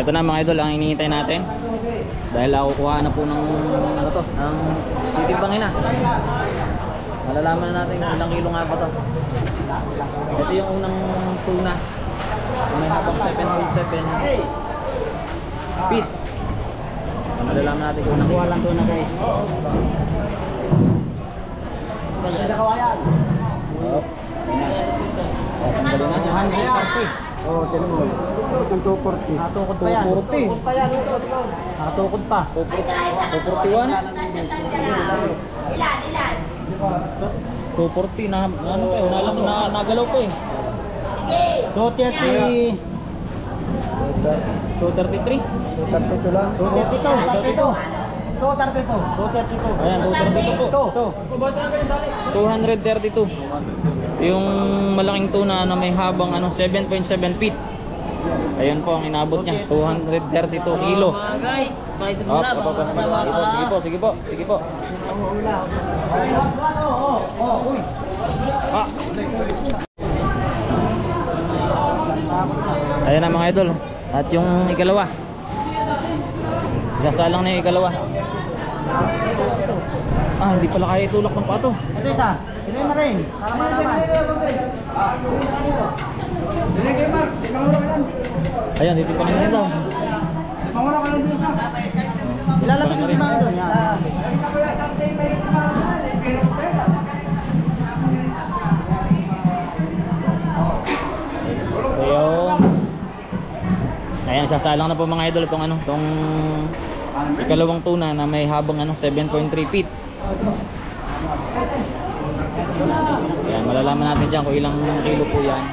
Ito na mga idol ang hinihintay natin. Dahil ako kuha na po ng ano to, ng titimbangin na. Malalaman na natin kung ilang kilo nga ba to. Ito yung unang tuna. May habang 7.7 feet. Malalaman natin kung ilang kilo lang tuna guys. Sa kawayan. Oh, ayun na. 140. Oo, tinan mo. Ang 240. Natukod pa yan. 240. Natukod pa. 241. Ilan? 240 na ano pa eh, nagalaw pa eh. 230. 233. 232 lang. 232. 232. Ayan, 232 po. 232. Yung malaking tuna na may habang ano 7.7 feet. Ayun po ang inabot niya, 232 kilo. Mga guys, pakita mo Oh, na. sige po. Ayan na mga idol. At yung ikalawa. Isasalang na yung ikalawa. Ah, hindi pala kaya itulak ng pato. Ito isa. Ito na rin. Para malaman. Ayan, dito pa nila daw. Ilalapit yung mga doon. Ayun. Ayan, sasalang na po mga idol itong ano, itong ikalawang tuna na may habang ano 7.3 feet. Ayan, malalaman natin dyan kung ilang kilo po yan.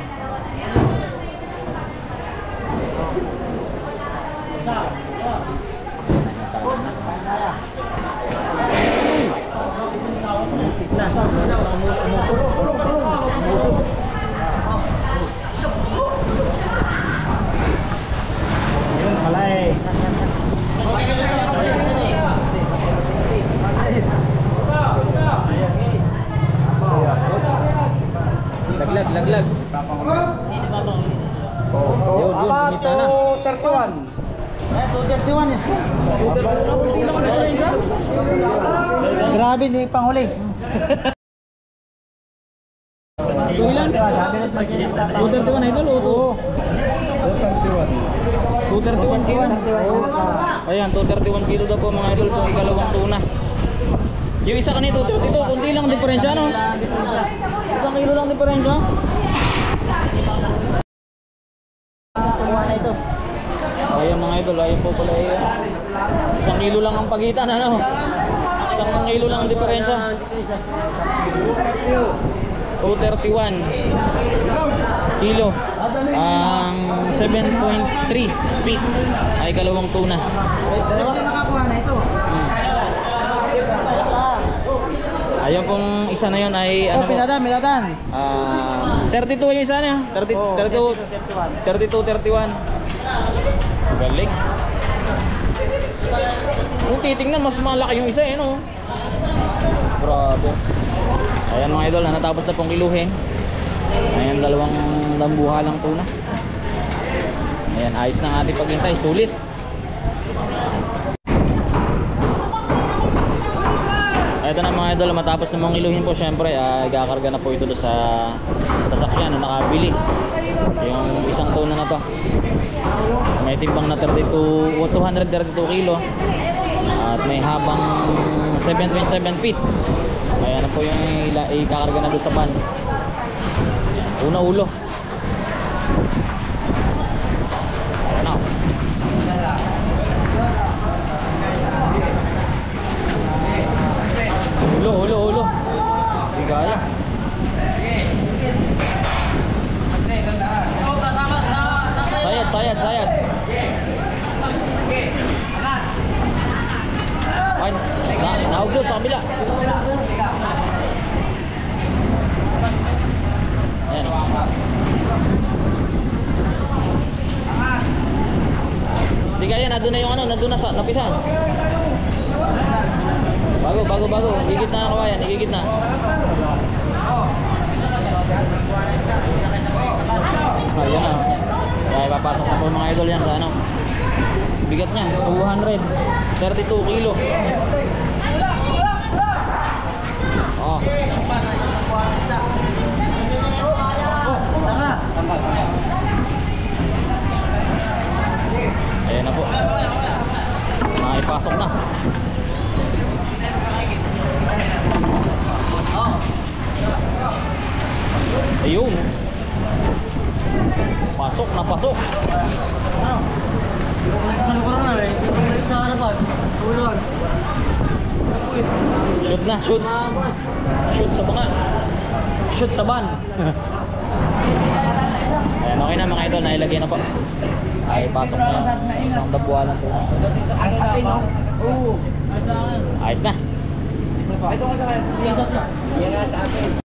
Malay. Laglag. Yun, kumita na. 231. Eh, 231 eh. Grabe, hindi panghuli. Yung ilan? 231 idol o 231 kilo. Ayan, 231 kilo daw po mga idol itong ikalawang tuna. Yung isa kanina 232, kunti lang diferensya no? 1 kilo lang diferensya. Kuha na ito. Ayan mga idol, ayun po pala eh. 1 kilo lang ang pagitan ano? 1 kilo lang ang diferensya. 231 kilo ang 7.3 feet ay kalawang tuna. Dalawa na nakakuha na ito. Ayun pong isa na yun ay ano po? Milatan. 32 yung isa niya. 32 31. Galing. Kung titingnan mas malaki yung isa eh no. Grabe. Ayan mga idol, natapos na pong kiluhin. Ayan, 2 dambuha lang tuna. Ayan, ayos na ang ating paghintay, sulit. Ito na mga idol, matapos na mong iluhin po, syempre, gakarga na po ito sa sasakyan na nakabili. Yung isang tuna na to. May timbang na 232 kilo. At may habang 7.7 feet. Kaya na po yung ikakarga na doon sa van. Ayan, una ulo. Ayan o. Ulo. Hindi kaya. Sayad. Ay, nahugsod sa kabila. Ayan o. Hindi kaya, nandun na yung ano, nandun na sa napisan. Bago. Higit na ang kawayan, higit na. Ayan na. Kaya ipapasok na po mga idol yan sa ano. Bigat niya, 200. 32 kilo. Oh. Saka. Ayan na po. Ipasok na. Ayun. Pasok na pasok. Sa lugar na rin. Sa harapan. Ulog. Shoot na, shoot. Shoot sa banga. Shoot sa ban. Ayan, okay na mga idol, nailagay na po. Ay, pasok na yung isang dabualan po. Oo. Ayos na. Ito nga sa kanya.